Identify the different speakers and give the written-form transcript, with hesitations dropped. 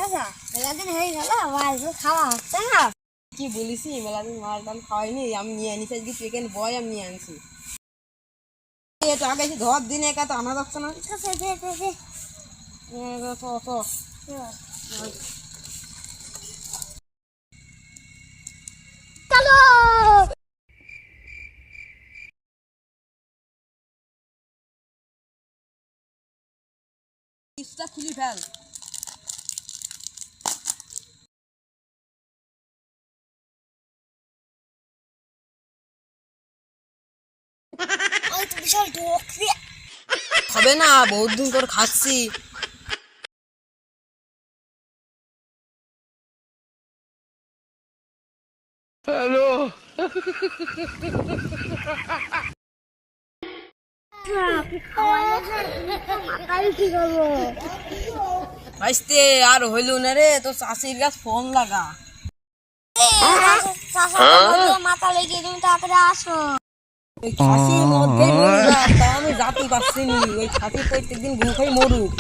Speaker 1: আচ্ছা মেলাদিন হয়ে গেল মাছ খাওয়া হচ্ছে না।
Speaker 2: কি বলিস মেলাদিন মাছ ডাল খাওয়াইনি, আমি নিয়ে আনিছি আজকে চিকেন বয় আমি নিয়ে আনছি। এটা আগে এসে ধর দিনে একা তো আনা যাচ্ছে না।
Speaker 1: চলো
Speaker 2: পিসটা খুলি ফেল।
Speaker 1: আমি তো বিশাল ঢোকছি।
Speaker 2: হবে না, বহুত দিন তোর খাচ্ছি। ভাইস্তে আর হইল না রে, তোর চাষির গাছ ফোন লাগা।
Speaker 1: মাথা লেগে তুমি তারপরে আসো।
Speaker 2: ওই খাসির মধ্যেই মরুক, তা আমি জাতি পাচ্ছি নি। ওই খাসি প্রত্যেকদিন গু খাই মরুক।